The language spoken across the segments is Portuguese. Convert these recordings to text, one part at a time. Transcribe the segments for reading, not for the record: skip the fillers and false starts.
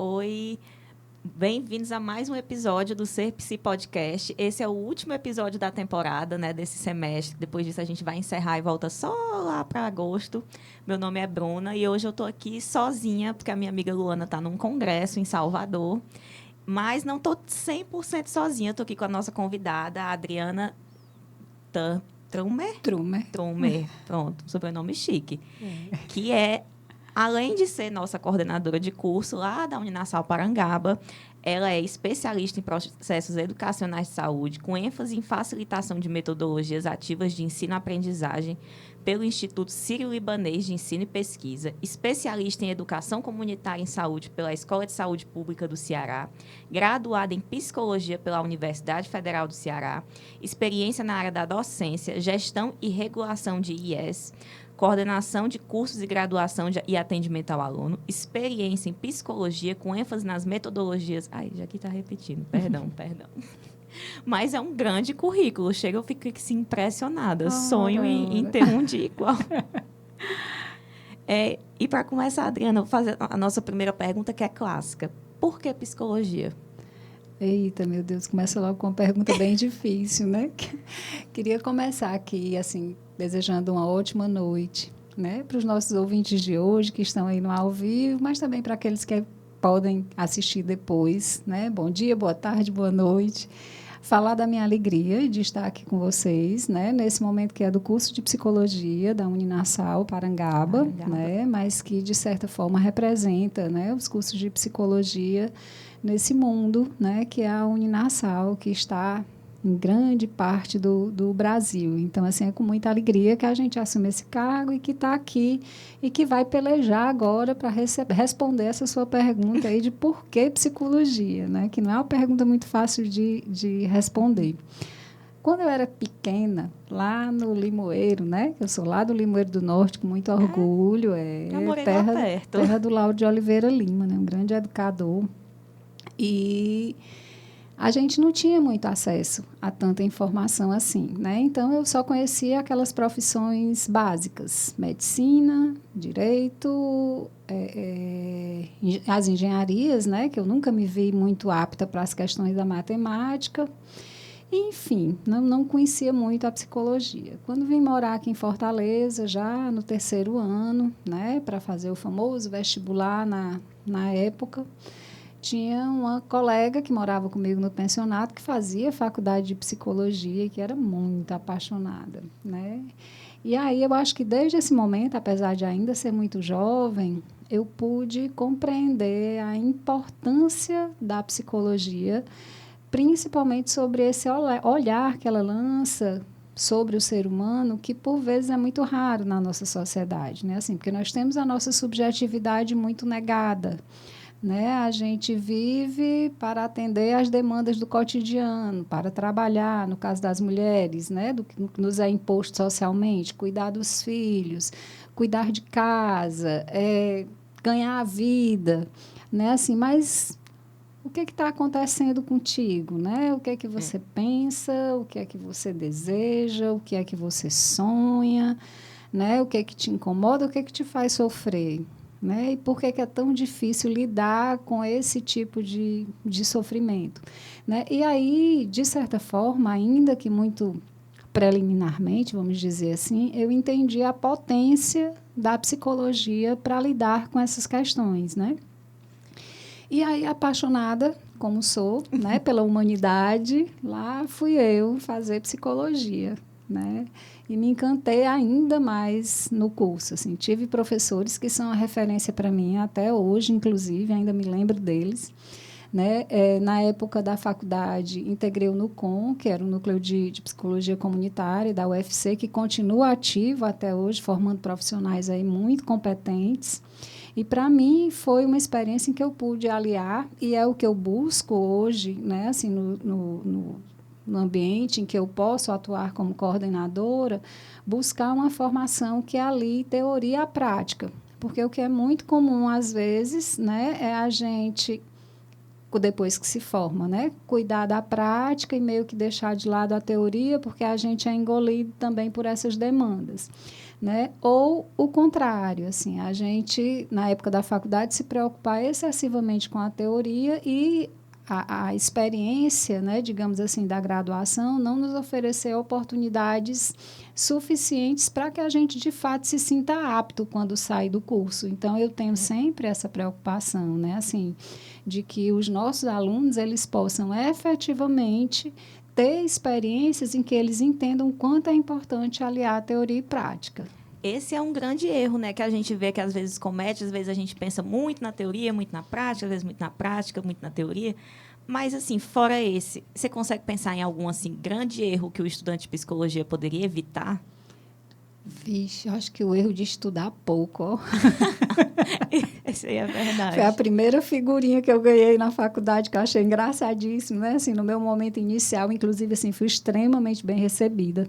Oi, bem-vindos a mais um episódio do Ser Psi Podcast. Esse é o último episódio da temporada, né, desse semestre. Depois disso a gente vai encerrar e volta só lá para agosto. Meu nome é Bruna e hoje eu estou aqui sozinha, porque a minha amiga Luana está num congresso em Salvador. Mas não estou 100% sozinha, estou aqui com a nossa convidada, a Adriana Trumer. Trumer, pronto, sobrenome chique. Que é, além de ser nossa coordenadora de curso lá da Uninasal Parangaba, ela é especialista em processos educacionais de saúde, com ênfase em facilitação de metodologias ativas de ensino-aprendizagem pelo Instituto Sírio-Libanês de Ensino e Pesquisa, especialista em educação comunitária em saúde pela Escola de Saúde Pública do Ceará, graduada em psicologia pela Universidade Federal do Ceará, experiência na área da docência, gestão e regulação de IES, coordenação de cursos e graduação e atendimento ao aluno, experiência em psicologia com ênfase nas metodologias... Ai, já aqui está repetindo, perdão. Mas é um grande currículo. Chega, eu fico assim, impressionada. Sonho em ter um dia igual. E para começar, Adriana, eu vou fazer a nossa primeira pergunta, que é clássica. Por que psicologia? Eita, meu Deus, começa logo com uma pergunta bem difícil, né? Queria começar aqui, assim, desejando uma ótima noite, né? Para os nossos ouvintes de hoje, que estão aí no ao vivo, mas também para aqueles que podem assistir depois, né? Bom dia, boa tarde, boa noite. Falar da minha alegria de estar aqui com vocês, né? Nesse momento que é do curso de psicologia da Uninasal Parangaba, né? Mas que, de certa forma, representa, né? Os cursos de psicologia nesse mundo, né? Que é a Uninasal, que está em grande parte do Brasil. Então, assim, é com muita alegria que a gente assume esse cargo e que está aqui e que vai pelejar agora para responder essa sua pergunta aí de por que psicologia, né? Que não é uma pergunta muito fácil de responder. Quando eu era pequena, lá no Limoeiro, né? Eu sou lá do Limoeiro do Norte, com muito orgulho. Eu morei lá perto. Terra do Lauro de Oliveira Lima, né? Um grande educador. E a gente não tinha muito acesso a tanta informação assim, né? Então, eu só conhecia aquelas profissões básicas, medicina, direito, as engenharias, né? Que eu nunca me vi muito apta para as questões da matemática. Enfim, não conhecia muito a psicologia. Quando vim morar aqui em Fortaleza, já no 3º ano, né? Para fazer o famoso vestibular na época, tinha uma colega que morava comigo no pensionato que fazia faculdade de psicologia e que era muito apaixonada, né? E aí eu acho que desde esse momento, apesar de ainda ser muito jovem, eu pude compreender a importância da psicologia, principalmente sobre esse olhar que ela lança sobre o ser humano, que por vezes é muito raro na nossa sociedade, né? Assim, porque nós temos a nossa subjetividade muito negada, né? A gente vive para atender às demandas do cotidiano, para trabalhar, no caso das mulheres, né? Do que nos é imposto socialmente, cuidar dos filhos, cuidar de casa, ganhar a vida, né? Assim, mas o que está acontecendo contigo, né? O que é que você pensa, o que é que você deseja, o que é que você sonha, né? O que é que te incomoda, o que é que te faz sofrer, né? E por que é tão difícil lidar com esse tipo de sofrimento, né? E aí, de certa forma, ainda que muito preliminarmente, vamos dizer assim, eu entendi a potência da psicologia para lidar com essas questões, né? E aí, apaixonada, como sou, né, pela humanidade, lá fui eu fazer psicologia, né? E me encantei ainda mais no curso. Assim, tive professores que são a referência para mim até hoje, inclusive, ainda me lembro deles. Né? Na época da faculdade, integrei o NUCOM, que era o Núcleo de Psicologia Comunitária da UFC, que continua ativo até hoje, formando profissionais aí muito competentes. E, para mim, foi uma experiência em que eu pude aliar, e é o que eu busco hoje, né? Assim, no ambiente em que eu posso atuar como coordenadora, buscar uma formação que alie teoria à prática. Porque o que é muito comum, às vezes, né, é a gente, depois que se forma, né, cuidar da prática e meio que deixar de lado a teoria, porque a gente é engolido também por essas demandas. né? Ou o contrário, assim, a gente, na época da faculdade, se preocupar excessivamente com a teoria e a experiência, né, digamos assim, da graduação não nos oferecer oportunidades suficientes para que a gente, de fato, se sinta apto quando sai do curso. Então, eu tenho sempre essa preocupação, né, assim, de que os nossos alunos, eles possam efetivamente ter experiências em que eles entendam o quanto é importante aliar teoria e prática. Esse é um grande erro, né, que a gente vê que às vezes comete, às vezes a gente pensa muito na teoria, muito na prática, às vezes muito na prática, muito na teoria. Mas, assim, fora esse, você consegue pensar em algum, assim, grande erro que o estudante de psicologia poderia evitar? Vixe, eu acho que o erro de estudar pouco, ó. Esse aí é verdade. Foi a primeira figurinha que eu ganhei na faculdade, que eu achei engraçadíssimo, né? Assim, no meu momento inicial, inclusive, assim, fui extremamente bem recebida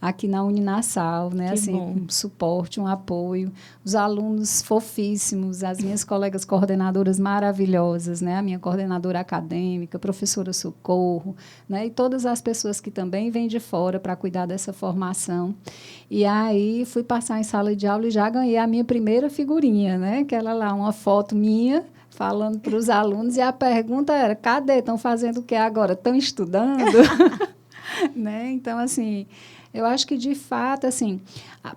aqui na Uninassal, né? Que assim, bom. um suporte, um apoio. Os alunos fofíssimos, as minhas colegas coordenadoras maravilhosas, né? A minha coordenadora acadêmica, a professora Socorro, né? E todas as pessoas que também vêm de fora para cuidar dessa formação. E aí, fui passar em sala de aula e já ganhei a minha primeira figurinha, né? Aquela lá, uma foto minha, falando para os alunos, e a pergunta era, cadê? Estão fazendo o que agora? Estão estudando? Né? Então, assim, eu acho que, de fato, assim,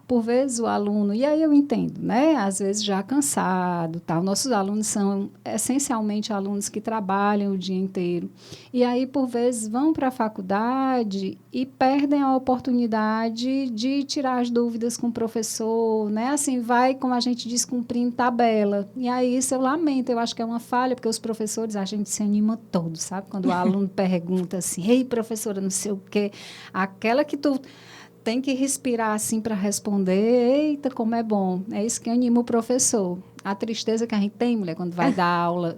por vezes o aluno, e aí eu entendo, né? Às vezes já cansado, tal. Nossos alunos são essencialmente alunos que trabalham o dia inteiro. E aí, por vezes, vão para a faculdade e perdem a oportunidade de tirar as dúvidas com o professor, né? Assim, vai, como a gente diz, cumprindo tabela. E aí, isso eu lamento, eu acho que é uma falha, porque os professores, a gente se anima todo, sabe? Quando o aluno pergunta assim, ei, professora, não sei o quê, aquela que tu tem que respirar assim para responder, eita, como é bom. É isso que anima o professor. A tristeza que a gente tem, mulher, quando vai dar aula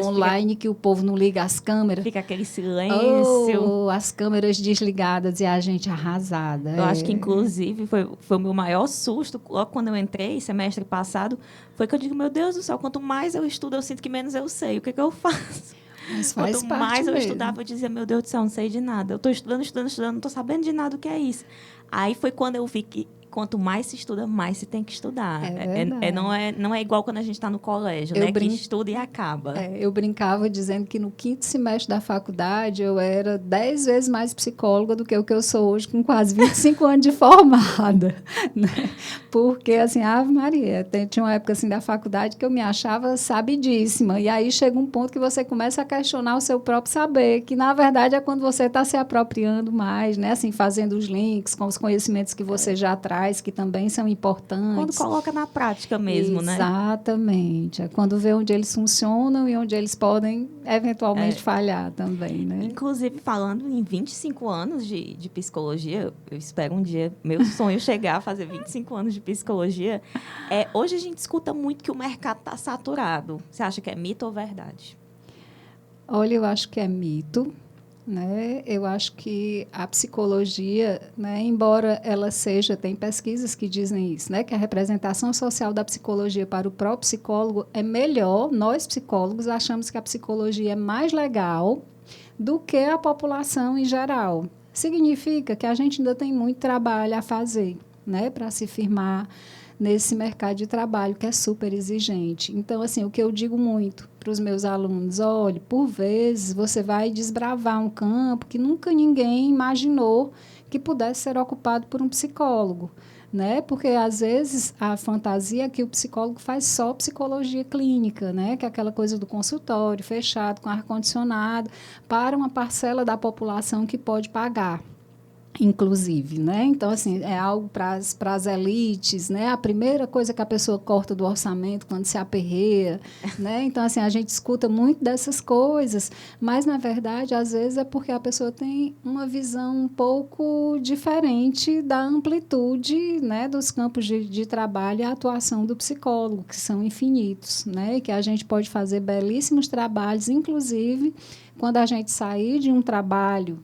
online, que o povo não liga as câmeras. Fica aquele silêncio. Oh, as câmeras desligadas e a gente arrasada. Eu acho que, inclusive, foi o meu maior susto, logo quando eu entrei, semestre passado, foi que eu digo, meu Deus do céu, quanto mais eu estudo, eu sinto que menos eu sei. O que é que eu faço? Mas faz Quanto parte mais eu mesmo. estudava, eu dizia, meu Deus do céu, não sei de nada. Eu estou estudando, não estou sabendo de nada o que é isso. Aí foi quando eu vi que quanto mais se estuda, mais se tem que estudar. É verdade. Não é igual quando a gente está no colégio, né? Que estuda e acaba. Eu brincava dizendo que no 5º semestre da faculdade eu era 10 vezes mais psicóloga do que o que eu sou hoje, com quase 25 anos de formada. Né? Porque, assim, Ave Maria, tinha uma época assim, da faculdade que eu me achava sabidíssima. E aí chega um ponto que você começa a questionar o seu próprio saber, que na verdade é quando você está se apropriando mais, né? Assim, fazendo os links com os conhecimentos que você já traz, que também são importantes. Quando coloca na prática mesmo, né? Exatamente. É quando vê onde eles funcionam e onde eles podem eventualmente falhar também, né? Inclusive, falando em 25 anos de psicologia, eu espero um dia, meu sonho chegar a fazer 25 anos de psicologia. Hoje a gente escuta muito que o mercado está saturado. Você acha que é mito ou verdade? Olha, eu acho que é mito. Né? Eu acho que a psicologia, né, embora ela seja, tem pesquisas que dizem isso, né, que a representação social da psicologia para o próprio psicólogo é melhor, nós psicólogos achamos que a psicologia é mais legal do que a população em geral. Significa que a gente ainda tem muito trabalho a fazer, né, para se firmar nesse mercado de trabalho que é super exigente. Então, assim, o que eu digo muito para os meus alunos, olha, por vezes você vai desbravar um campo que nunca ninguém imaginou que pudesse ser ocupado por um psicólogo, né? Porque, às vezes, a fantasia é que o psicólogo faz só psicologia clínica, né? Que é aquela coisa do consultório fechado, com ar-condicionado, para uma parcela da população que pode pagar. Inclusive, né? Então, assim, é algo para as elites, né? A primeira coisa que a pessoa corta do orçamento quando se aperreia, né? Então, assim, a gente escuta muito dessas coisas, mas, na verdade, às vezes é porque a pessoa tem uma visão um pouco diferente da amplitude, né, dos campos de trabalho e a atuação do psicólogo, que são infinitos, né? E que a gente pode fazer belíssimos trabalhos, inclusive, quando a gente sair de um trabalho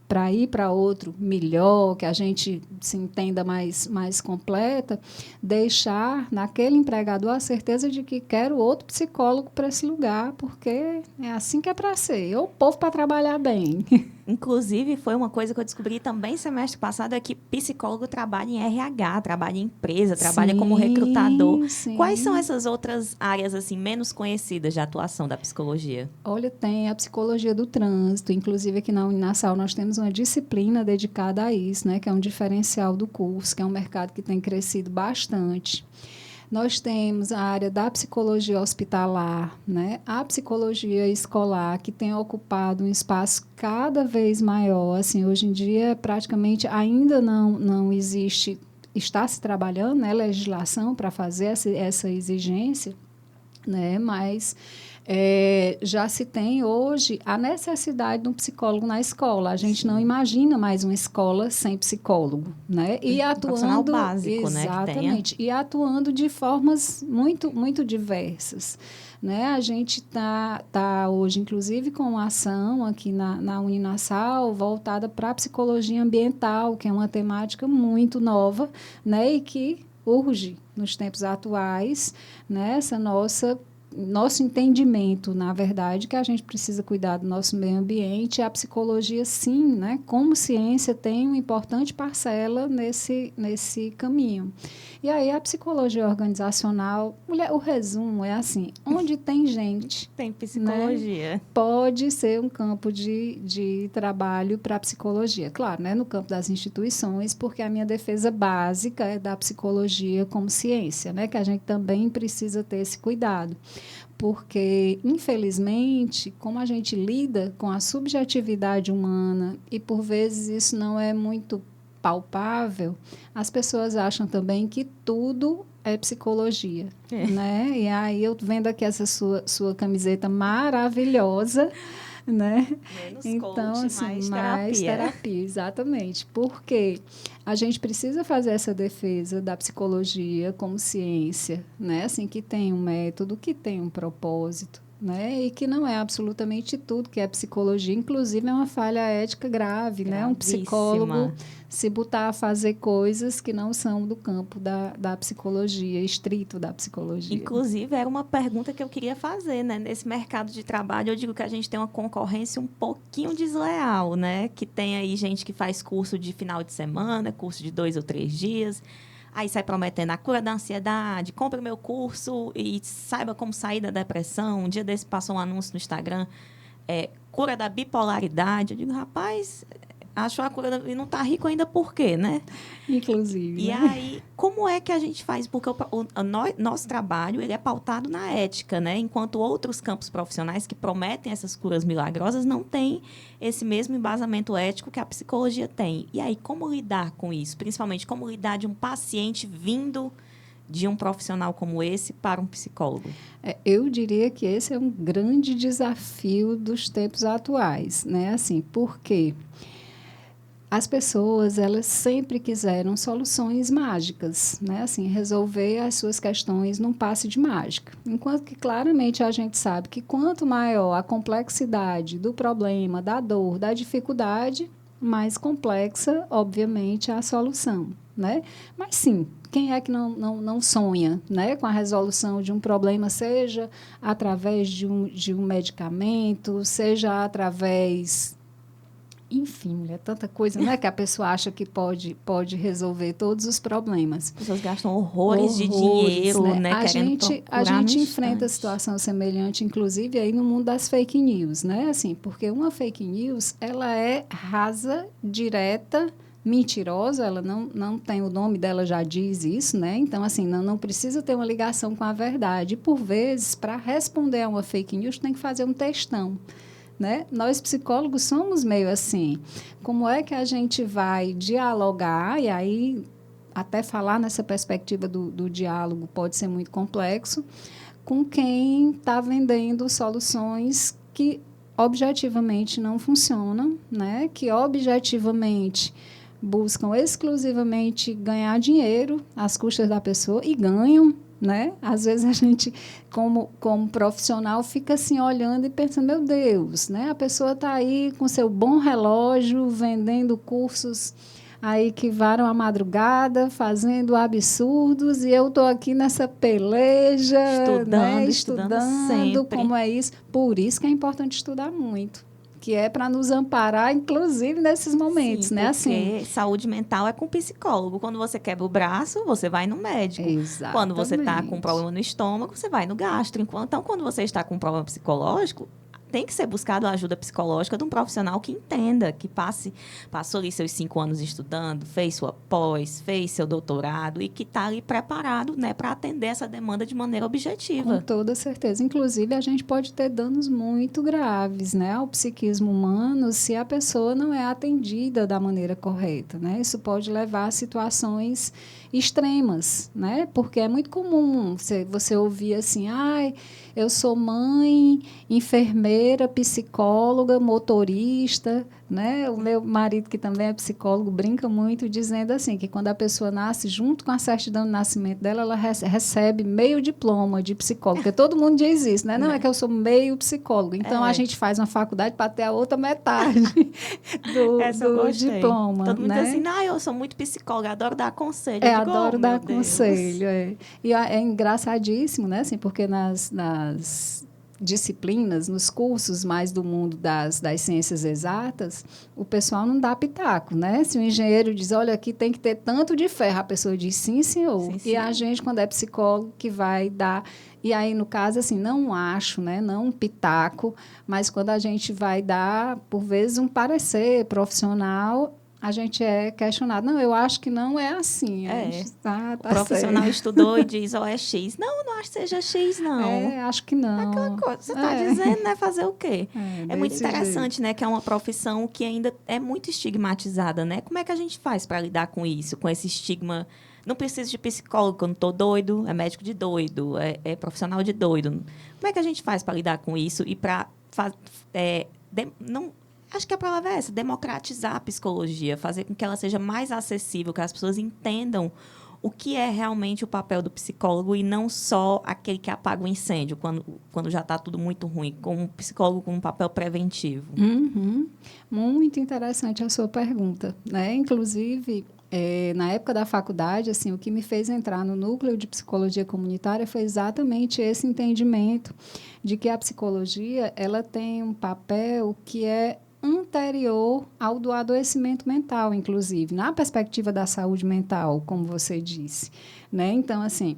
para ir para outro melhor, que a gente se entenda mais completa, deixar naquele empregador a certeza de que quero outro psicólogo para esse lugar, porque é assim que é para ser. Ou o povo para trabalhar bem. Inclusive, foi uma coisa que eu descobri também semestre passado, é que psicólogo trabalha em RH, trabalha em empresa, trabalha como recrutador. Sim. Quais são essas outras áreas assim menos conhecidas de atuação da psicologia? Olha, tem a psicologia do trânsito, inclusive aqui na Uninasal nós temos uma disciplina dedicada a isso, né, que é um diferencial do curso, que é um mercado que tem crescido bastante. Nós temos a área da psicologia hospitalar, né? A psicologia escolar, que tem ocupado um espaço cada vez maior. Assim, hoje em dia, praticamente, ainda não existe, está se trabalhando, né, legislação para fazer essa exigência, né? Mas já se tem hoje a necessidade de um psicólogo na escola. A gente não imagina mais uma escola sem psicólogo, né? E Profissional atuando básico, exatamente, e atuando de formas muito diversas, né? A gente tá hoje, inclusive, com uma ação aqui na Uninasal voltada para a psicologia ambiental, que é uma temática muito nova, né? E que urge nos tempos atuais, né? Essa nosso entendimento, na verdade, que a gente precisa cuidar do nosso meio ambiente, a psicologia, sim, né, como ciência, tem uma importante parcela nesse caminho. E aí, a psicologia organizacional, o resumo é assim, onde tem gente... Tem psicologia. Né, pode ser um campo de trabalho para a psicologia. Claro, né, no campo das instituições, porque a minha defesa básica é da psicologia como ciência, né, que a gente também precisa ter esse cuidado. Porque, infelizmente, como a gente lida com a subjetividade humana e, por vezes, isso não é muito palpável, as pessoas acham também que tudo é psicologia, né? E aí eu vendo aqui essa sua camiseta maravilhosa, né? Menos então, coach, assim, mais terapia, exatamente. Porque a gente precisa fazer essa defesa da psicologia como ciência, né? Assim, que tem um método, que tem um propósito, né? E que não é absolutamente tudo que é psicologia, inclusive é uma falha ética grave, né? Um psicólogo se botar a fazer coisas que não são do campo da psicologia, estrito da psicologia. Inclusive, era uma pergunta que eu queria fazer, né? Nesse mercado de trabalho, eu digo que a gente tem uma concorrência um pouquinho desleal, né? Que tem aí gente que faz curso de final de semana, curso de 2 ou 3 dias, aí sai prometendo a cura da ansiedade, compre o meu curso e saiba como sair da depressão. Um dia desse passou um anúncio no Instagram, cura da bipolaridade. Eu digo, rapaz, achou a cura e não está rico ainda por quê, né? Inclusive. E aí, como é que a gente faz? Porque nosso trabalho ele é pautado na ética, né? Enquanto outros campos profissionais que prometem essas curas milagrosas não têm esse mesmo embasamento ético que a psicologia tem. E aí, como lidar com isso? Principalmente, como lidar de um paciente vindo de um profissional como esse para um psicólogo? Eu diria que esse é um grande desafio dos tempos atuais, né? Assim, por quê? As pessoas, elas sempre quiseram soluções mágicas, né? Assim, resolver as suas questões num passe de mágica. Enquanto que, claramente, a gente sabe que quanto maior a complexidade do problema, da dor, da dificuldade, mais complexa, obviamente, a solução, né? Mas, sim, quem é que não sonha, né, com a resolução de um problema, seja através de um medicamento, seja através... Enfim, é tanta coisa, né, que a pessoa acha que pode resolver todos os problemas. As pessoas gastam horrores de dinheiro, né, A gente enfrenta situação semelhante, inclusive, aí no mundo das fake news, né? Assim, porque uma fake news, ela é rasa, direta, mentirosa, ela não tem, o nome dela já diz isso, né? Então, assim, não precisa ter uma ligação com a verdade. E, por vezes, para responder a uma fake news, tem que fazer um textão. Né? Nós, psicólogos, somos meio assim. Como é que a gente vai dialogar, e aí até falar nessa perspectiva do diálogo pode ser muito complexo, com quem está vendendo soluções que objetivamente não funcionam, né? Que objetivamente buscam exclusivamente ganhar dinheiro às custas da pessoa e ganham, né? Às vezes a gente, como profissional, fica assim olhando e pensando, meu Deus, né? A pessoa está aí com seu bom relógio, vendendo cursos aí que varam a madrugada, fazendo absurdos, e eu estou aqui nessa peleja, estudando né? Estudando sempre. Como é isso. Por isso que é importante estudar muito. que é para nos amparar, inclusive, nesses momentos, Sim, né? Assim, porque saúde mental é com psicólogo. Quando você quebra o braço, você vai no médico. Quando você está com exatamente. problema no estômago, você vai no gastro. Então, quando você está com um problema psicológico, tem que ser buscado a ajuda psicológica de um profissional que entenda, que passou ali seus 5 anos estudando, fez sua pós, fez seu doutorado e que está ali preparado, né, para atender essa demanda de maneira Com objetiva. toda certeza. Inclusive, a gente pode ter danos muito graves, né, ao psiquismo humano se a pessoa não é atendida da maneira correta, né? Isso pode levar a situações extremas, né? Porque é muito comum você ouvir assim, ai, eu sou mãe, enfermeira, psicóloga, motorista, né? O meu marido, que também é psicólogo, brinca muito dizendo assim, que quando a pessoa nasce, junto com a certidão de nascimento dela, ela recebe meio diploma de psicólogo, porque todo mundo diz isso, né? Não, é Né? que eu sou meio psicólogo. Então, a É, gente faz uma faculdade para ter a outra metade do, essa eu do gostei. diploma, Todo mundo diz né? assim, eu sou muito psicóloga, adoro dar conselho. Eu digo, oh, Adoro meu dar Deus. conselho. É. E é engraçadíssimo, né? Assim, porque nas disciplinas, nos cursos mais do mundo das ciências exatas, o pessoal não dá pitaco, né? Se o engenheiro diz, olha, aqui tem que ter tanto de ferro, a pessoa diz, sim, senhor. Sim, E a senhor. gente, quando é psicólogo, que vai dar... E aí, no caso, assim, não acho, né? Não um pitaco, mas quando a gente vai dar, por vezes, um parecer profissional, a gente é questionado. Não, eu acho que não é assim. A É. gente tá, O tá certo. profissional estudou e diz, é X. Não, não acho que seja X, não. É, acho que Aquela não. coisa, você está É, dizendo, né? Fazer o quê? é É muito desse interessante, jeito. né? Que é uma profissão que ainda é muito estigmatizada, né? Como é que a gente faz para lidar com isso, com esse estigma? Não preciso de psicólogo, quando estou doido, é médico de doido, é profissional de doido. Como é que a gente faz para lidar com isso e para não acho que a palavra é essa, democratizar a psicologia, fazer com que ela seja mais acessível, que as pessoas entendam o que é realmente o papel do psicólogo e não só aquele que apaga o incêndio quando já está tudo muito ruim, como um psicólogo com um papel preventivo. Uhum. Muito interessante a sua pergunta, né? Inclusive, na época da faculdade, assim, o que me fez entrar no núcleo de psicologia comunitária foi exatamente esse entendimento de que a psicologia ela tem um papel que é anterior ao do adoecimento mental, inclusive, na perspectiva da saúde mental, como você disse, né? Então, assim,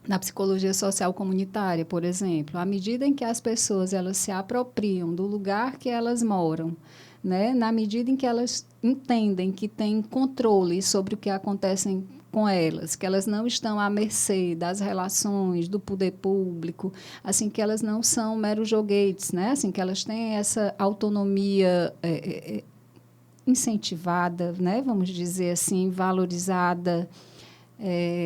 na psicologia social comunitária, por exemplo, à medida em que as pessoas elas se apropriam do lugar que elas moram, né? Na medida em que elas entendem que têm controle sobre o que acontece com elas, que elas não estão à mercê das relações, do poder público, assim, que elas não são meros joguetes, né? Assim, que elas têm essa autonomia incentivada, né? Vamos dizer assim, valorizada.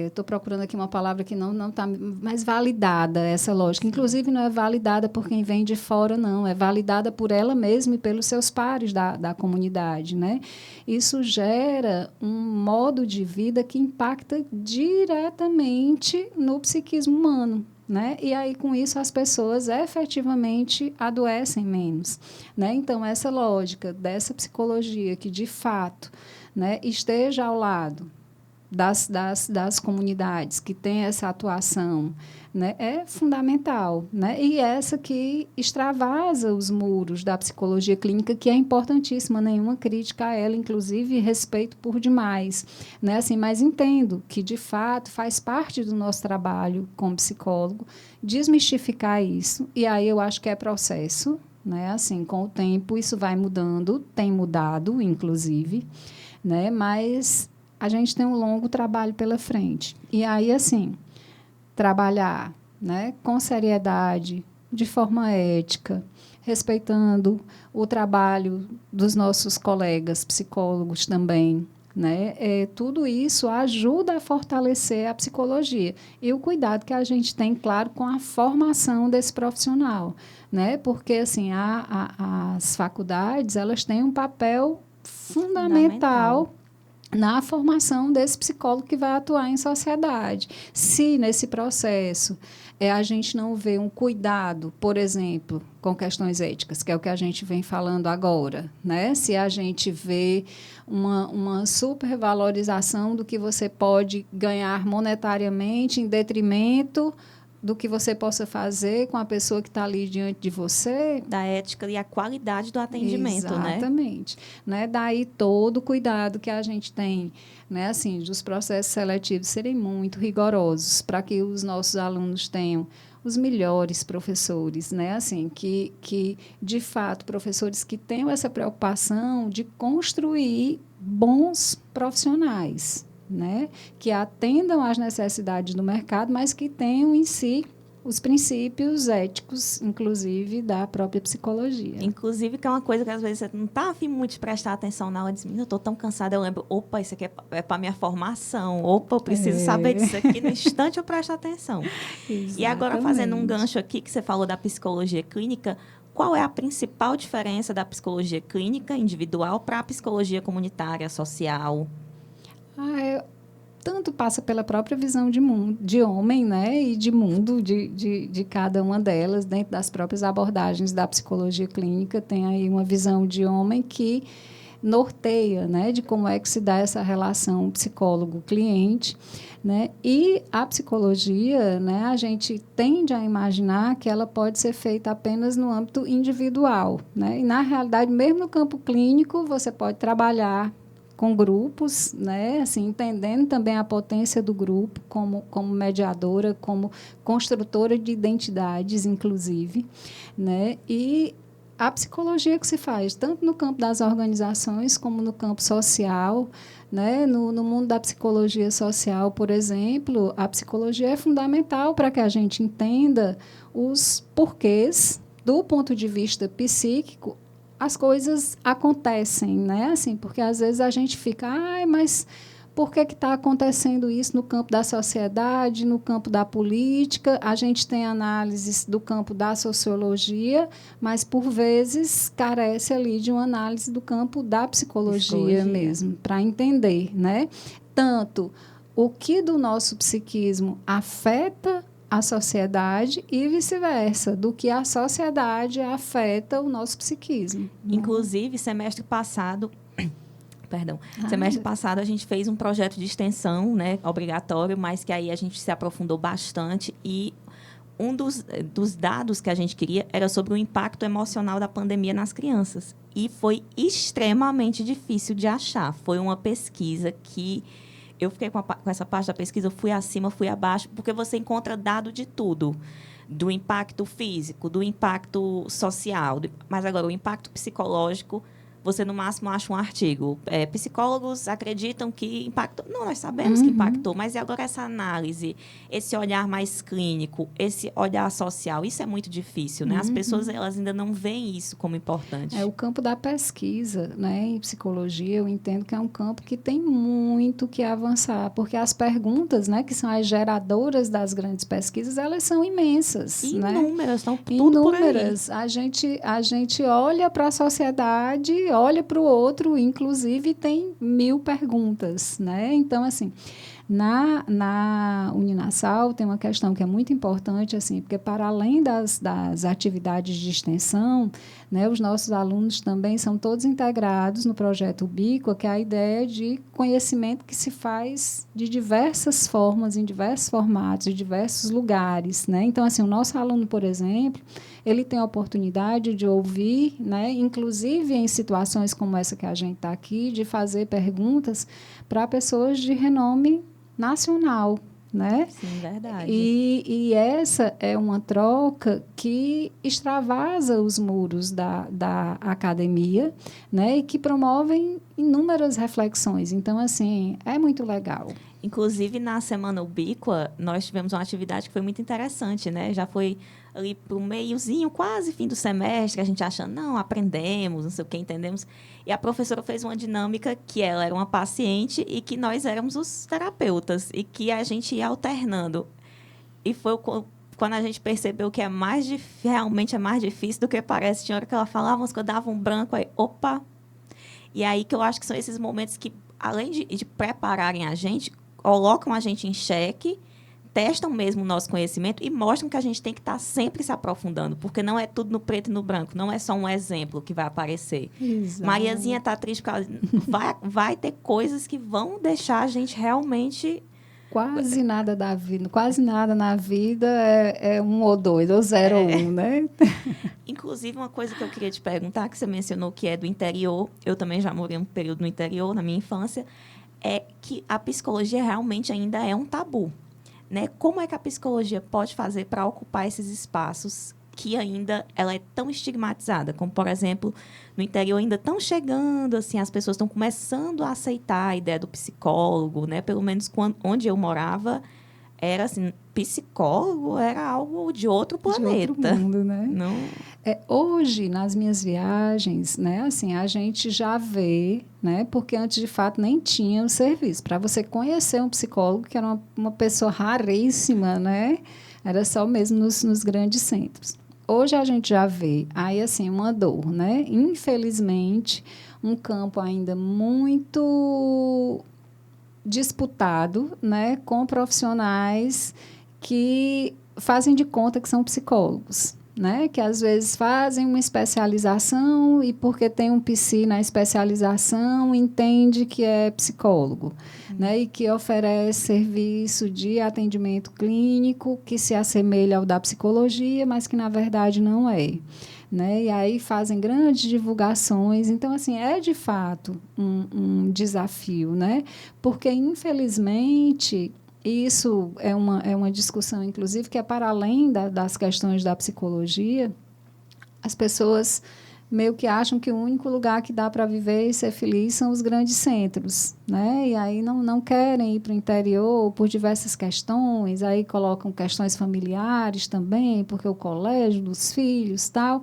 Estou procurando aqui uma palavra que não está mais validada, essa lógica. Sim. Inclusive, não é validada por quem vem de fora, não. É validada por ela mesma e pelos seus pares da comunidade, né? Isso gera um modo de vida que impacta diretamente no psiquismo humano. Né? E aí, com isso, as pessoas efetivamente adoecem menos. Né? Então, essa lógica dessa psicologia que, de fato, né, esteja ao lado das comunidades que têm essa atuação, né, é fundamental, né? E essa que extravasa os muros da psicologia clínica, que é importantíssima, nenhuma crítica a ela, inclusive respeito por demais, né? Assim, mas entendo que de fato faz parte do nosso trabalho como psicólogo desmistificar isso, e aí eu acho que é processo, né? Assim, com o tempo isso vai mudando, tem mudado, inclusive, né? Mas a gente tem um longo trabalho pela frente. E aí, assim, trabalhar, né, com seriedade, de forma ética, respeitando o trabalho dos nossos colegas psicólogos também, né? Tudo isso ajuda a fortalecer a psicologia. E o cuidado que a gente tem, claro, com a formação desse profissional, né? Porque, assim, as faculdades, elas têm um papel Fundamental. fundamental na formação desse psicólogo que vai atuar em sociedade. Se nesse processo a gente não vê um cuidado, por exemplo, com questões éticas, que é o que a gente vem falando agora, né? Se a gente vê uma supervalorização do que você pode ganhar monetariamente em detrimento do que você possa fazer com a pessoa que está ali diante de você. Da ética e a qualidade do atendimento, exatamente, né? Daí todo o cuidado que a gente tem, né? Assim, dos processos seletivos serem muito rigorosos para que os nossos alunos tenham os melhores professores, né? Assim, que de fato, professores que tenham essa preocupação de construir bons profissionais, né? Que atendam às necessidades do mercado, mas que tenham em si os princípios éticos, inclusive, da própria psicologia. Inclusive, que é uma coisa que às vezes você não está afim muito de prestar atenção na hora de eu estou tão cansada, eu lembro, opa, isso aqui é para minha formação, opa, eu preciso saber disso aqui, no instante eu presto atenção. Exatamente. E agora, fazendo um gancho aqui, que você falou da psicologia clínica, qual é a principal diferença da psicologia clínica individual para a psicologia comunitária, social? Tanto passa pela própria visão de mundo, de homem, né, e de mundo de cada uma delas, dentro das próprias abordagens da psicologia clínica, tem aí uma visão de homem que norteia, né, de como é que se dá essa relação psicólogo-cliente, né, e a psicologia, né, a gente tende a imaginar que ela pode ser feita apenas no âmbito individual, né, e na realidade, mesmo no campo clínico, você pode trabalhar com grupos, né, assim, entendendo também a potência do grupo como mediadora, como construtora de identidades, inclusive, né, e a psicologia que se faz, tanto no campo das organizações como no campo social, né, no mundo da psicologia social, por exemplo, a psicologia é fundamental para que a gente entenda os porquês, do ponto de vista psíquico, as coisas acontecem, né? Assim, porque às vezes a gente fica, mas por que está acontecendo isso no campo da sociedade, no campo da política? A gente tem análises do campo da sociologia, mas por vezes carece ali de uma análise do campo da psicologia mesmo, para entender, né? Tanto o que do nosso psiquismo afeta a sociedade e vice-versa, do que a sociedade afeta o nosso psiquismo. Inclusive, semestre passado a gente fez um projeto de extensão, né, obrigatório, mas que aí a gente se aprofundou bastante e um dos dados que a gente queria era sobre o impacto emocional da pandemia nas crianças. E foi extremamente difícil de achar. Foi uma pesquisa que eu fiquei com essa parte da pesquisa, eu fui acima, fui abaixo, porque você encontra dado de tudo, do impacto físico, do impacto social, mas agora o impacto psicológico, você no máximo acha um artigo. Psicólogos acreditam que impactou. Não, nós sabemos que impactou, mas e agora essa análise, esse olhar mais clínico, esse olhar social, isso é muito difícil, né? As pessoas elas ainda não veem isso como importante. O campo da pesquisa, né, em psicologia, eu entendo que é um campo que tem muito que avançar, porque as perguntas, né, que são as geradoras das grandes pesquisas, elas são imensas. Inúmeras, né? Estão tudo Inúmeras. por aí. A gente olha para a sociedade, olha para o outro, inclusive tem 1000 perguntas, né? Então, assim, na Uninasal tem uma questão que é muito importante, assim, porque para além das atividades de extensão, né, os nossos alunos também são todos integrados no projeto Ubíqua, que é a ideia de conhecimento que se faz de diversas formas, em diversos formatos, em diversos lugares, né? Então, assim, o nosso aluno, por exemplo, ele tem a oportunidade de ouvir, né, inclusive em situações como essa que a gente está aqui, de fazer perguntas para pessoas de renome nacional, né? Sim, verdade. E essa é uma troca que extravasa os muros da academia, né? E que promovem inúmeras reflexões. Então, assim, é muito legal. Inclusive, na Semana Ubíqua, nós tivemos uma atividade que foi muito interessante, né? Já foi ali para o meiozinho, quase fim do semestre, a gente achando, não, aprendemos, não sei o que, entendemos. E a professora fez uma dinâmica que ela era uma paciente e que nós éramos os terapeutas e que a gente ia alternando. E foi quando a gente percebeu que realmente é mais difícil do que parece. Tinha hora que ela falava, mas que eu dava um branco, aí, opa! E aí que eu acho que são esses momentos que, além de prepararem a gente, colocam a gente em xeque, testam mesmo o nosso conhecimento e mostram que a gente tem que estar sempre se aprofundando, porque não é tudo no preto e no branco, não é só um exemplo que vai aparecer. Exato. Mariazinha está triste porque ela vai ter coisas que vão deixar a gente realmente Quase nada da vida, quase nada na vida é 1 ou 2, ou 0 ou 1, né? Inclusive, uma coisa que eu queria te perguntar, que você mencionou que é do interior, eu também já morei um período no interior, na minha infância, é que a psicologia realmente ainda é um tabu, né? Como é que a psicologia pode fazer para ocupar esses espaços que ainda ela é tão estigmatizada? Como, por exemplo, no interior ainda estão chegando, assim, as pessoas estão começando a aceitar a ideia do psicólogo, né? Pelo menos onde eu morava, era assim, psicólogo era algo de outro De outro planeta. mundo, né? Não... Hoje, nas minhas viagens, né, assim, a gente já vê, né, porque antes, de fato, nem tinha o serviço. Para você conhecer um psicólogo, que era uma pessoa raríssima, né, era só mesmo nos grandes centros. Hoje a gente já vê, aí, assim, uma dor, né? Infelizmente, um campo ainda muito disputado, né, com profissionais que fazem de conta que são psicólogos, né, que às vezes fazem uma especialização e porque tem um psi na especialização entende que é psicólogo, né, e que oferece serviço de atendimento clínico que se assemelha ao da psicologia, mas que na verdade não é. Né? E aí fazem grandes divulgações. Então, assim, é de fato um desafio, né? Porque, infelizmente, isso é uma discussão, inclusive, que é para além das questões da psicologia. As pessoas meio que acham que o único lugar que dá para viver e ser feliz são os grandes centros, né? E aí não querem ir para o interior por diversas questões, aí colocam questões familiares também, porque o colégio dos filhos, tal.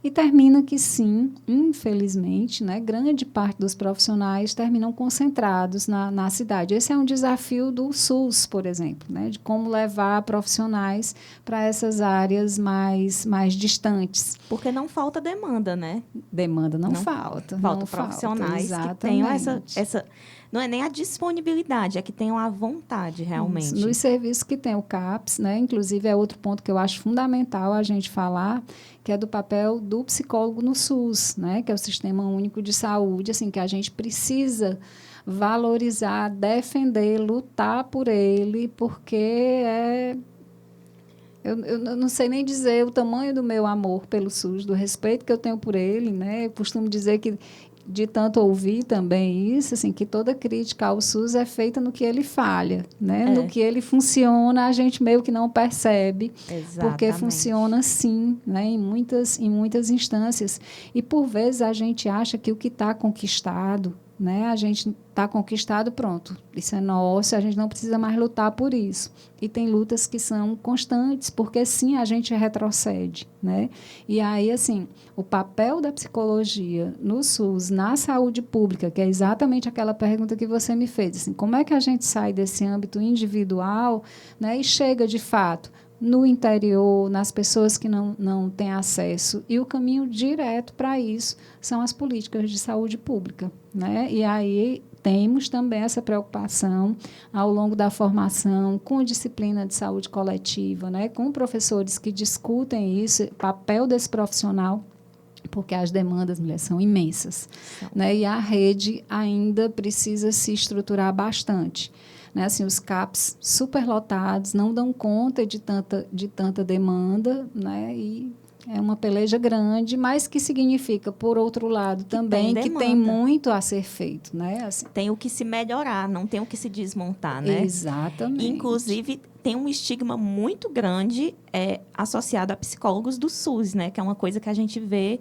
E termina que sim, infelizmente, né, grande parte dos profissionais terminam concentrados na cidade. Esse é um desafio do SUS, por exemplo, né, de como levar profissionais para essas áreas mais distantes. Porque não falta demanda, né? Demanda não falta. Falta não profissionais falta, que tenham essa... Não é nem a disponibilidade, é que tenham a vontade, realmente. Isso. Nos serviços que tem o CAPS, né, inclusive é outro ponto que eu acho fundamental a gente falar, que é do papel do psicólogo no SUS, né, que é o Sistema Único de Saúde, assim, que a gente precisa valorizar, defender, lutar por ele, porque eu não sei nem dizer o tamanho do meu amor pelo SUS, do respeito que eu tenho por ele, né? Eu costumo dizer que, de tanto ouvir também isso, assim, que toda crítica ao SUS é feita no que ele falha, né? No que ele funciona, a gente meio que não percebe, porque funciona sim, né? Em muitas instâncias. E, por vezes, a gente acha que o que está conquistado, né? A gente está conquistado, pronto, isso é nosso, a gente não precisa mais lutar por isso. E tem lutas que são constantes, porque sim, a gente retrocede, né? E aí, assim, o papel da psicologia no SUS, na saúde pública, que é exatamente aquela pergunta que você me fez, assim, como é que a gente sai desse âmbito individual, né, e chega, de fato, no interior, nas pessoas que não têm acesso. E o caminho direto para isso são as políticas de saúde pública, né? E aí temos também essa preocupação ao longo da formação, com disciplina de saúde coletiva, né? Com professores que discutem isso, o papel desse profissional, porque as demandas, mulher, são imensas, né? E a rede ainda precisa se estruturar bastante. Né, assim, os CAPs superlotados, não dão conta de tanta demanda, né, e é uma peleja grande, mas que significa, por outro lado, também que tem muito a ser feito. Né, assim. Tem o que se melhorar, não tem o que se desmontar. Né? Exatamente. Inclusive, tem um estigma muito grande associado a psicólogos do SUS, né, que é uma coisa que a gente vê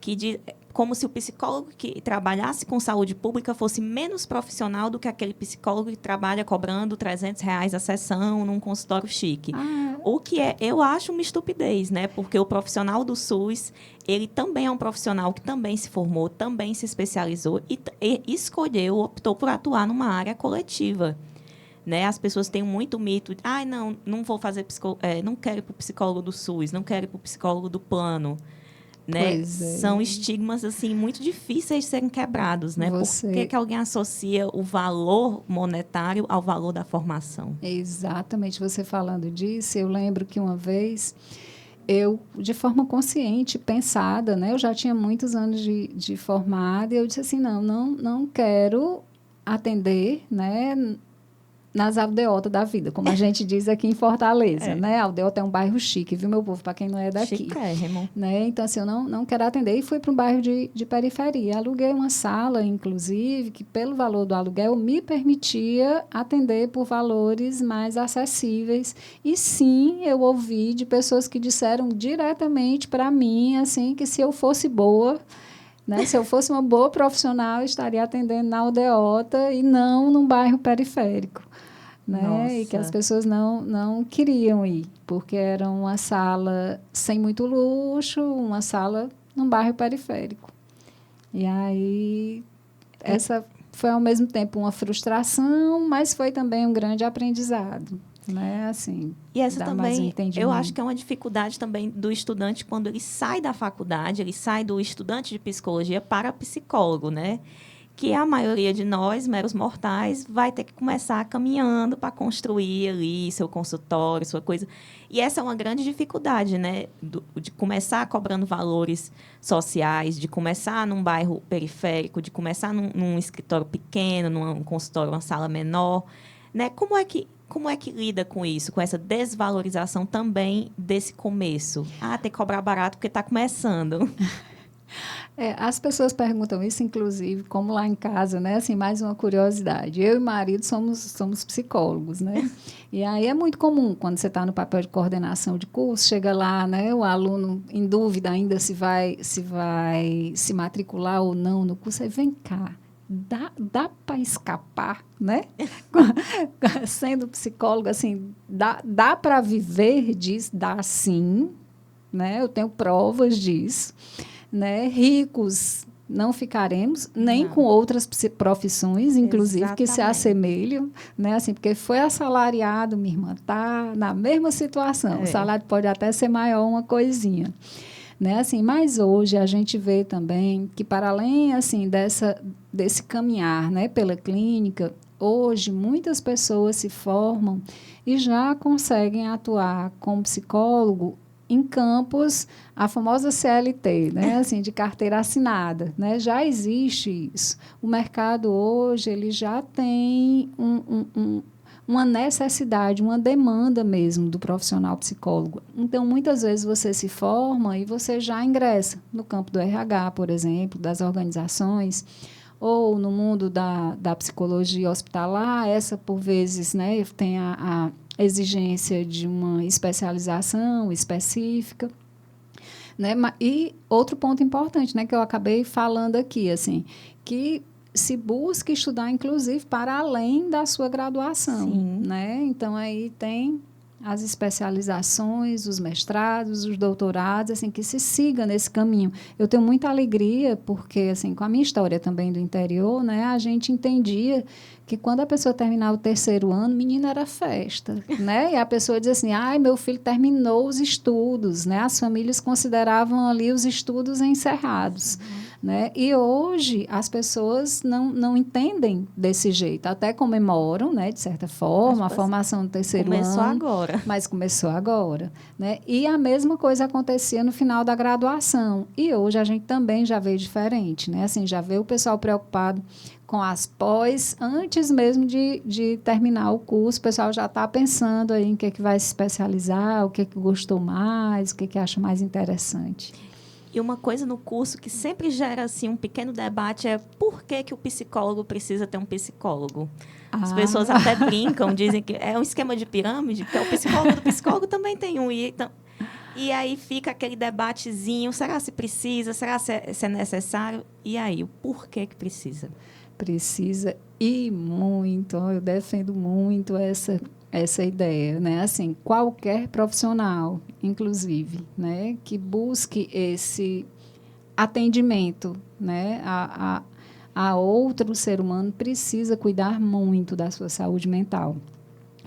que como se o psicólogo que trabalhasse com saúde pública fosse menos profissional do que aquele psicólogo que trabalha cobrando R$300 a sessão num consultório chique. O que eu acho uma estupidez, né? Porque o profissional do SUS, ele também é um profissional que também se formou, também se especializou e escolheu, optou por atuar numa área coletiva. Né? As pessoas têm muito mito de, não vou fazer não quero ir para o psicólogo do SUS, não quero ir para o psicólogo do plano. Né? São estigmas assim muito difíceis de serem quebrados, né? Por que alguém associa o valor monetário ao valor da formação? Exatamente, você falando disso, eu lembro que uma vez eu, de forma consciente, pensada, né? Eu já tinha muitos anos de formada e eu disse assim, não quero atender, né? nas aldeotas da vida, como a gente diz aqui em Fortaleza, né? A aldeota é um bairro chique, viu, meu povo? Para quem não é daqui. Chiquérrimo. Né? Então, assim, eu não quero atender. E fui para um bairro de periferia. Aluguei uma sala, inclusive, que pelo valor do aluguel me permitia atender por valores mais acessíveis. E sim, eu ouvi de pessoas que disseram diretamente para mim, assim, que se eu fosse boa, né? Se eu fosse uma boa profissional, eu estaria atendendo na aldeota e não num bairro periférico. Né? E que as pessoas não queriam ir, porque era uma sala sem muito luxo, uma sala num bairro periférico. E aí, essa foi ao mesmo tempo uma frustração, mas foi também um grande aprendizado. Né? Assim, e essa também, eu acho que é uma dificuldade também do estudante quando ele sai da faculdade, ele sai do estudante de psicologia para psicólogo, né? Que a maioria de nós, meros mortais, vai ter que começar caminhando para construir ali seu consultório, sua coisa. E essa é uma grande dificuldade, né? De começar cobrando valores sociais, de começar num bairro periférico, de começar num escritório pequeno, num consultório, uma sala menor. Né? Como é que lida com isso, com essa desvalorização também desse começo? Tem que cobrar barato porque está começando. As pessoas perguntam isso, inclusive, como lá em casa, né? Assim, mais uma curiosidade. Eu e o marido somos psicólogos, né? E aí é muito comum, quando você está no papel de coordenação de curso, chega lá, né? O aluno em dúvida ainda se vai se matricular ou não no curso. Aí, vem cá, dá para escapar, né? Sendo psicólogo, assim, dá para viver disso? Dá sim, né? Eu tenho provas disso. Né? Ricos não ficaremos, nem com outras profissões, inclusive, exatamente, que se assemelham, né? Assim, porque foi assalariado, minha irmã, está na mesma situação. O salário pode até ser maior, uma coisinha. Né? Assim, mas hoje a gente vê também que, para além assim, desse caminhar, né, pela clínica, hoje muitas pessoas se formam e já conseguem atuar como psicólogo em campos, a famosa CLT, né? Assim, de carteira assinada, né? Já existe isso. O mercado hoje ele já tem uma necessidade, uma demanda mesmo do profissional psicólogo. Então, muitas vezes você se forma e você já ingressa no campo do RH, por exemplo, das organizações, ou no mundo da psicologia hospitalar. Essa, por vezes, né, tem a exigência de uma especialização específica, né? E outro ponto importante, né, que eu acabei falando aqui, assim, que se busca estudar, inclusive, para além da sua graduação, né? Então, aí tem as especializações, os mestrados, os doutorados, assim, que se siga nesse caminho. Eu tenho muita alegria, porque, assim, com a minha história também do interior, né, a gente entendia que quando a pessoa terminava o 3º ano, menina, era festa, né? E a pessoa dizia assim, meu filho terminou os estudos, né? As famílias consideravam ali os estudos encerrados, né? E hoje as pessoas não entendem desse jeito, até comemoram, né, de certa forma, a formação do 3º ano. Começou agora. Mas começou agora, né? E a mesma coisa acontecia no final da graduação. E hoje a gente também já vê diferente, né? Assim, já vê o pessoal preocupado com as pós, antes mesmo de terminar o curso, o pessoal já está pensando aí em que vai se especializar, o que gostou mais, o que acha mais interessante. E uma coisa no curso que sempre gera assim, um pequeno debate é por que o psicólogo precisa ter um psicólogo. As pessoas até brincam, dizem que é um esquema de pirâmide, porque o psicólogo do psicólogo também tem um. E aí fica aquele debatezinho, será se precisa, será se é necessário? E aí, o porquê que precisa? Precisa e muito, eu defendo muito essa ideia, né? Assim, qualquer profissional, inclusive, né, que busque esse atendimento, né, a outro ser humano, precisa cuidar muito da sua saúde mental,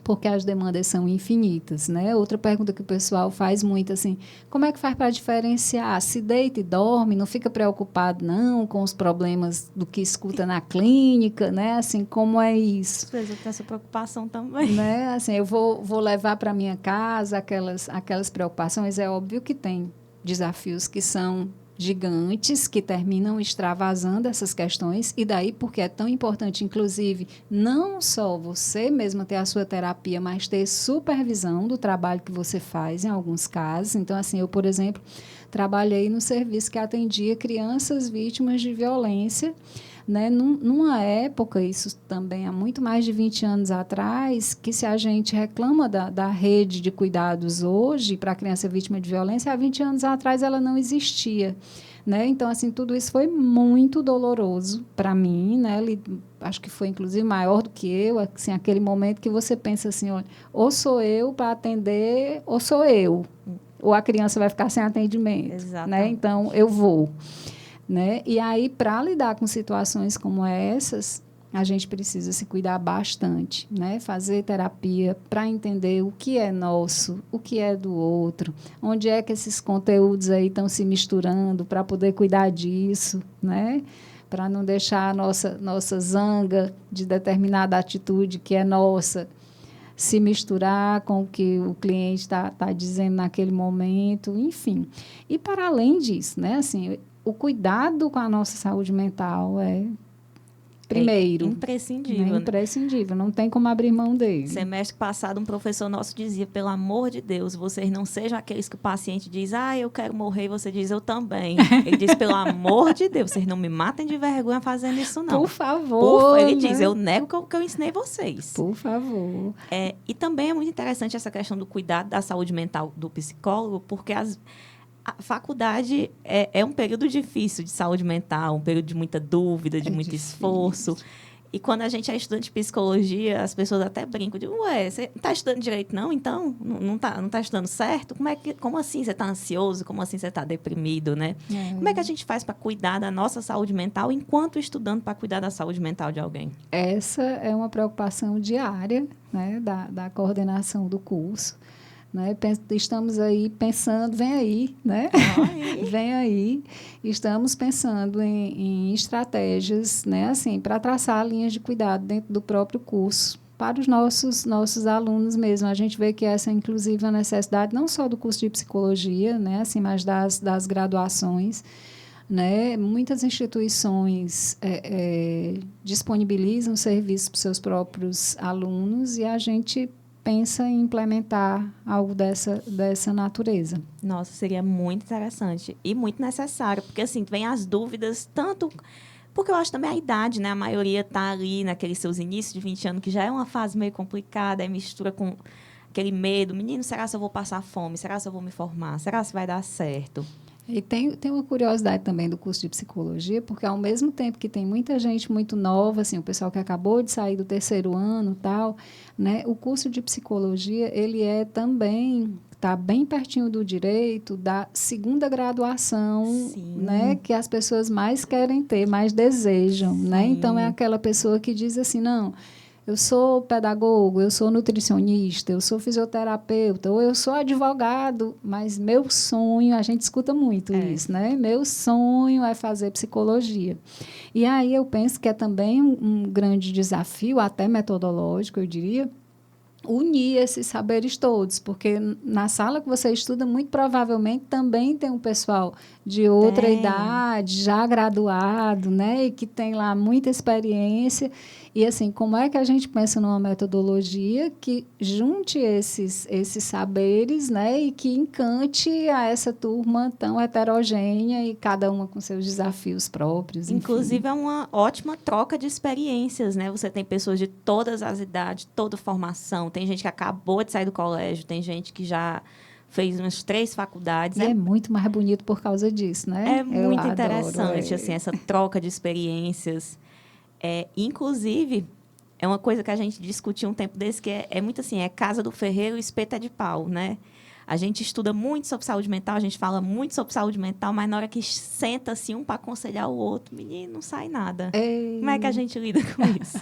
porque as demandas são infinitas, né? Outra pergunta que o pessoal faz muito, assim, como é que faz para diferenciar? Se deita e dorme, não fica preocupado, não, com os problemas do que escuta na clínica, né? Assim, como é isso? Às vezes eu tenho essa preocupação também. Né? Assim, eu vou levar para minha casa aquelas preocupações. É óbvio que tem desafios que são gigantes que terminam extravasando essas questões, e daí porque é tão importante, inclusive, não só você mesma ter a sua terapia, mas ter supervisão do trabalho que você faz em alguns casos. Então, assim, eu, por exemplo, trabalhei no serviço que atendia crianças vítimas de violência, né, numa época, isso também há muito mais de 20 anos atrás, que se a gente reclama da rede de cuidados hoje para a criança vítima de violência, há 20 anos atrás ela não existia. Né? Então, assim, tudo isso foi muito doloroso para mim, né? Acho que foi, inclusive, maior do que eu, assim, aquele momento que você pensa assim, olha, ou sou eu para atender, ou sou eu, ou a criança vai ficar sem atendimento. Exatamente. Né? Então, eu vou. Né? E aí, para lidar com situações como essas, a gente precisa se cuidar bastante, né? Fazer terapia para entender o que é nosso, o que é do outro, onde é que esses conteúdos aí estão se misturando para poder cuidar disso, né? Para não deixar a nossa zanga de determinada atitude que é nossa se misturar com o que o cliente está dizendo naquele momento, enfim. E, para além disso, né? Assim, o cuidado com a nossa saúde mental é primeiro. Imprescindível. Né? Imprescindível, não tem como abrir mão dele. Semestre passado, um professor nosso dizia, pelo amor de Deus, vocês não sejam aqueles que o paciente diz, eu quero morrer, e você diz, eu também. Ele diz, pelo amor de Deus, vocês não me matem de vergonha fazendo isso, não. Por favor. Ele né? diz, eu nego que eu ensinei vocês. Por favor. E também é muito interessante essa questão do cuidado da saúde mental do psicólogo, porque a faculdade é um período difícil de saúde mental, um período de muita dúvida, de muito esforço. E quando a gente é estudante de psicologia, as pessoas até brincam, dizem, você não está estudando direito não? Então, não tá estudando certo? Como assim você está ansioso? Como assim você está deprimido, né? Como é que a gente faz para cuidar da nossa saúde mental enquanto estudando para cuidar da saúde mental de alguém? Essa é uma preocupação diária, né, da coordenação do curso. Né? Estamos aí pensando, vem aí, né? Vem aí. Estamos pensando em estratégias, né? Assim, para traçar linhas de cuidado dentro do próprio curso, para os nossos alunos mesmo. A gente vê que essa é, inclusive, a necessidade não só do curso de psicologia, né? Assim, mas das graduações. Né? Muitas instituições disponibilizam serviços para os seus próprios alunos e a gente pensa em implementar algo dessa natureza. Nossa, seria muito interessante e muito necessário, porque assim, vem as dúvidas, tanto porque eu acho também a idade, né? A maioria está ali naqueles seus inícios de 20 anos, que já é uma fase meio complicada, aí mistura com aquele medo, menino, será se eu vou passar fome? Será se eu vou me formar? Será se vai dar certo? E tem uma curiosidade também do curso de psicologia, porque ao mesmo tempo que tem muita gente muito nova, assim, o pessoal que acabou de sair do 3º ano e tal, né, o curso de psicologia, ele também está bem pertinho do direito da 2ª graduação, né, que as pessoas mais querem ter, mais desejam, né? Então, é aquela pessoa que diz assim, não, eu sou pedagogo, eu sou nutricionista, eu sou fisioterapeuta, ou eu sou advogado, mas meu sonho, a gente escuta muito isso, né? Meu sonho é fazer psicologia. E aí eu penso que é também um grande desafio, até metodológico, eu diria, unir esses saberes todos, porque na sala que você estuda, muito provavelmente também tem um pessoal de outra idade, já graduado, né, e que tem lá muita experiência. E, assim, como é que a gente pensa numa metodologia que junte esses saberes, né, e que encante a essa turma tão heterogênea e cada uma com seus desafios próprios? Inclusive, enfim. é uma ótima troca de experiências, né? Você tem pessoas de todas as idades, toda formação. Tem gente que acabou de sair do colégio, tem gente que já fez umas 3 faculdades. E é muito mais bonito por causa disso, né? É muito interessante, assim, essa troca de experiências. Inclusive, é uma coisa que a gente discutiu um tempo desse, que é muito assim, casa do ferreiro e espeto é de pau, né? A gente estuda muito sobre saúde mental, a gente fala muito sobre saúde mental, mas na hora que senta assim, um para aconselhar o outro, menino, não sai nada. Como é que a gente lida com isso?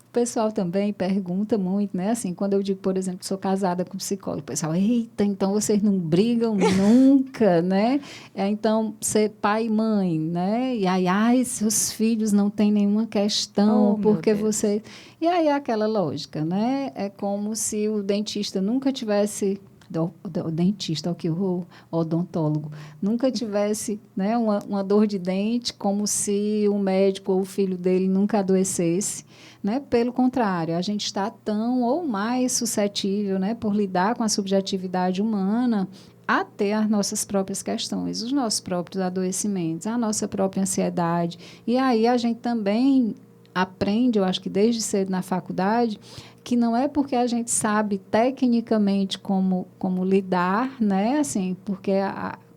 O pessoal também pergunta muito, né? Assim, quando eu digo, por exemplo, que sou casada com psicólogo, o pessoal, eita, então vocês não brigam nunca, né? Então, ser pai e mãe, né? E aí, seus filhos não têm nenhuma questão, porque você... E aí é aquela lógica, né? É como se o dentista nunca tivesse o dentista, aqui, o odontólogo, nunca tivesse, né, uma dor de dente, como se o médico ou o filho dele nunca adoecesse, né? Pelo contrário, a gente está tão ou mais suscetível, né, por lidar com a subjetividade humana, a ter as nossas próprias questões, os nossos próprios adoecimentos, a nossa própria ansiedade. E aí a gente também aprende, eu acho que desde cedo na faculdade, que não é porque a gente sabe tecnicamente como lidar, né? Assim, porque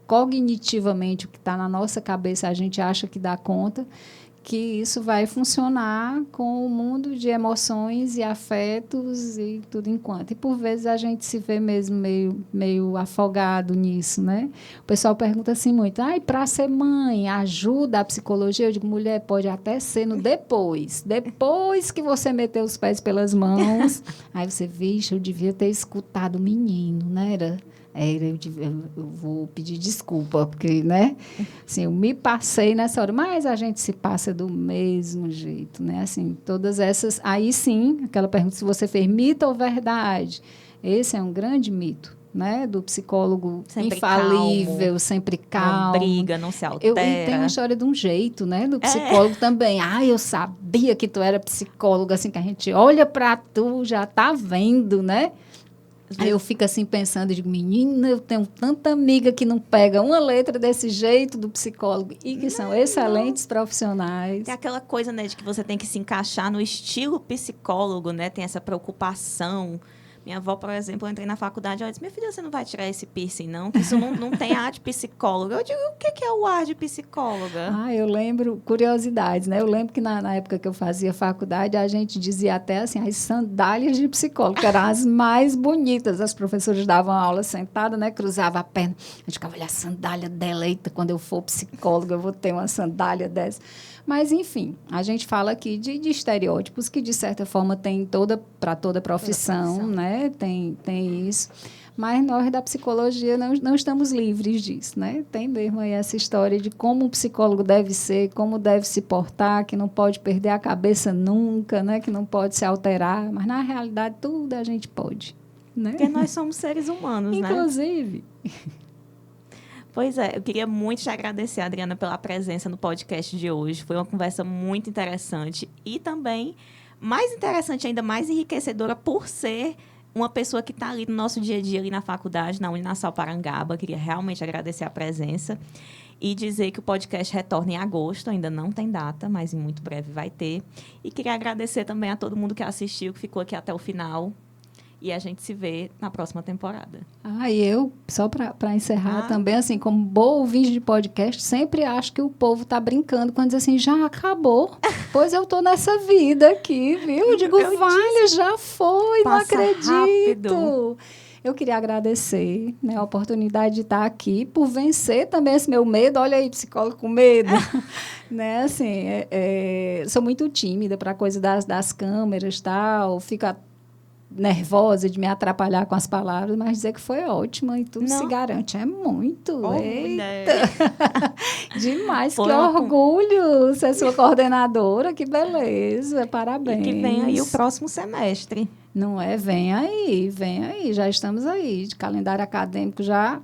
cognitivamente o que está na nossa cabeça a gente acha que dá conta, que isso vai funcionar com o mundo de emoções e afetos e tudo enquanto. E, por vezes, a gente se vê mesmo meio afogado nisso, né? O pessoal pergunta assim muito, e para ser mãe, ajuda a psicologia? Eu digo, mulher, pode até ser no depois. Depois que você meteu os pés pelas mãos, aí você, vixe, eu devia ter escutado o menino, né? Eu vou pedir desculpa, porque, né? Assim, eu me passei nessa hora, mas a gente se passa do mesmo jeito, né? Assim, todas essas... Aí, sim, aquela pergunta, se você fez mito ou verdade? Esse é um grande mito, né? Do psicólogo sempre infalível, calmo, sempre calmo. não briga, não se altera. E tem uma história de um jeito, né? Do psicólogo também. Eu sabia que tu era psicóloga, assim, que a gente olha para tu, já tá vendo, né? Aí eu fico assim pensando, digo, menina, eu tenho tanta amiga que não pega uma letra desse jeito do psicólogo e que são excelentes profissionais. Tem aquela coisa, né, de que você tem que se encaixar no estilo psicólogo, né? Tem essa preocupação. Minha avó, por exemplo, eu entrei na faculdade, ela disse, minha filha, você não vai tirar esse piercing, não? Que isso não tem ar de psicóloga. Eu digo, o que é o ar de psicóloga? Eu lembro, curiosidades, né? Eu lembro que na época que eu fazia faculdade, a gente dizia até assim, as sandálias de psicólogo, que eram as mais bonitas. As professoras davam aula sentada, né? Cruzava a perna. A gente ficava, olha, a sandália dela, eita, quando eu for psicóloga, eu vou ter uma sandália dessa. Mas, enfim, a gente fala aqui de estereótipos que, de certa forma, tem para toda profissão, né? Tem isso. Mas nós, da psicologia, não estamos livres disso, né? Tem mesmo aí essa história de como o psicólogo deve ser, como deve se portar, que não pode perder a cabeça nunca, né? Que não pode se alterar. Mas, na realidade, tudo a gente pode, né? Porque nós somos seres humanos, né? Inclusive. Pois é, eu queria muito te agradecer, Adriana, pela presença no podcast de hoje. Foi uma conversa muito interessante e também mais interessante, ainda mais enriquecedora por ser uma pessoa que está ali no nosso dia a dia, ali na faculdade, na Uninasal Parangaba. Queria realmente agradecer a presença e dizer que o podcast retorna em agosto, ainda não tem data, mas em muito breve vai ter. E queria agradecer também a todo mundo que assistiu, que ficou aqui até o final. E a gente se vê na próxima temporada. E eu, só para encerrar também, assim, como boa ouvinte de podcast, sempre acho que o povo está brincando quando diz assim, já acabou. Pois eu tô nessa vida aqui, viu? Eu digo, já foi, não acredito. Rápido. Eu queria agradecer, né, a oportunidade de estar aqui, por vencer também esse meu medo. Olha aí, psicólogo com medo. Né, assim, sou muito tímida para a coisa das câmeras e tal, fico nervosa de me atrapalhar com as palavras, mas dizer que foi ótima e tudo se garante. É muito. Eita! Demais, que orgulho ser sua coordenadora, que beleza, parabéns. E que vem aí o próximo semestre. Não é? Vem aí, já estamos aí, de calendário acadêmico já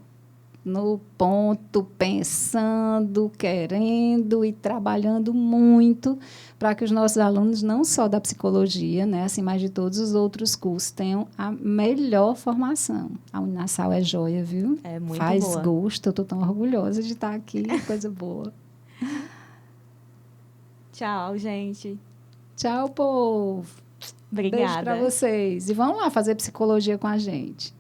no ponto, pensando, querendo e trabalhando muito para que os nossos alunos, não só da psicologia, né, assim, mas de todos os outros cursos, tenham a melhor formação. A Uninasal é joia, viu? É muito Faz boa. gosto, eu estou tão orgulhosa de estar aqui, coisa boa. Tchau, gente. Tchau, povo. Obrigada. Beijo para vocês. E vão lá fazer psicologia com a gente.